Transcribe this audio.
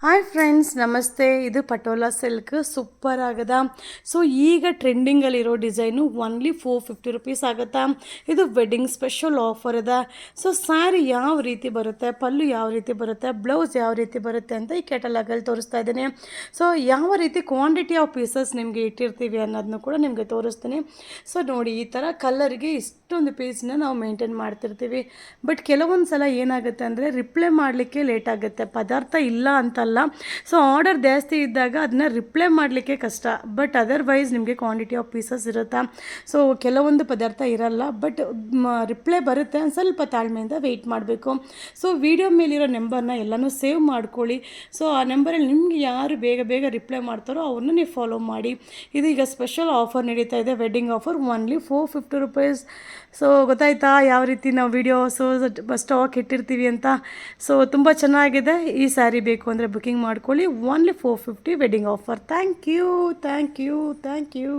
Hi friends, ನಮಸ್ತೆ. ಇದು patola silk super ಆಗದ. ಸೊ ಈಗ ಟ್ರೆಂಡಿಂಗಲ್ಲಿರೋ ಡಿಸೈನು ಓನ್ಲಿ 450 ರುಪೀಸ್ ಆಗುತ್ತಾ. ಇದು ವೆಡ್ಡಿಂಗ್ ಸ್ಪೆಷಲ್ ಆಫರ್ ಅದ. ಸೊ ಸ್ಯಾರಿ ಯಾವ ರೀತಿ ಬರುತ್ತೆ, ಪಲ್ಲು ಯಾವ ರೀತಿ ಬರುತ್ತೆ, ಬ್ಲೌಸ್ ಯಾವ ರೀತಿ ಬರುತ್ತೆ ಅಂತ ಈ ಕೆಟಲಾಗಲ್ಲಿ ತೋರಿಸ್ತಾ ಇದ್ದೀನಿ. ಸೊ ಯಾವ ರೀತಿ ಕ್ವಾಂಟಿಟಿ ಆಫ್ ಪೀಸಸ್ ನಿಮಗೆ ಇಟ್ಟಿರ್ತೀವಿ ಅನ್ನೋದನ್ನು ಕೂಡ ನಿಮಗೆ ತೋರಿಸ್ತೀನಿ. ಸೊ ನೋಡಿ, ಈ ಥರ ಕಲರ್ಗೆ ಇಷ್ಟೊಂದು ಪೀಸ್ನ ನಾವು ಮೇಂಟೈನ್ ಮಾಡ್ತಿರ್ತೀವಿ. ಬಟ್ ಕೆಲವೊಂದು ಸಲ ಏನಾಗುತ್ತೆ ಅಂದರೆ ರಿಪ್ಲೈ ಮಾಡಲಿಕ್ಕೆ ಲೇಟ್ ಆಗುತ್ತೆ. ಪದಾರ್ಥ ಇಲ್ಲ ಅಂತಲ್ಲ, ಸೊ ಆರ್ಡರ್ ಜಾಸ್ತಿ ಇದ್ದಾಗ ಅದನ್ನ ರಿಪ್ಲೈ ಮಾಡಲಿಕ್ಕೆ ಕಷ್ಟ. ಬಟ್ ಅದರ್ವೈಸ್ ನಿಮಗೆ ಕ್ವಾಂಟಿಟಿ ಆಫ್ ಪೀಸಸ್ ಇರುತ್ತಾ. ಸೊ ಕೆಲವೊಂದು ಪದಾರ್ಥ ಇರಲ್ಲ, ಬಟ್ ರಿಪ್ಲೈ ಬರುತ್ತೆ. ಒಂದು ಸ್ವಲ್ಪ ತಾಳ್ಮೆಯಿಂದ ವೆಯ್ಟ್ ಮಾಡಬೇಕು. ಸೊ ವಿಡಿಯೋ ಮೇಲಿರೋ ನಂಬರ್ನ ಎಲ್ಲನೂ ಸೇವ್ ಮಾಡ್ಕೊಳ್ಳಿ. ಸೊ ಆ ನಂಬರಲ್ಲಿ ನಿಮಗೆ ಯಾರು ಬೇಗ ಬೇಗ ರಿಪ್ಲೈ ಮಾಡ್ತಾರೋ ಅವ್ರನ್ನ ನೀವು ಫಾಲೋ ಮಾಡಿ. ಇದು ಈಗ ಸ್ಪೆಷಲ್ ಆಫರ್ ನಡೀತಾ ಇದೆ, wedding offer only 450 rupees. So ಗೊತ್ತಾಯ್ತಾ ಯಾವ ರೀತಿ ನಾವು ವಿಡಿಯೋಸು ಸ್ಟಾಕ್ ಇಟ್ಟಿರ್ತೀವಿ ಅಂತ. ಸೊ ತುಂಬ ಚೆನ್ನಾಗಿದೆ. ಈ ಸ್ಯಾರಿ ಬೇಕು ಅಂದರೆ ಬುಕಿಂಗ್ ಮಾಡ್ಕೊಳ್ಳಿ. Only 450 wedding offer. Thank you.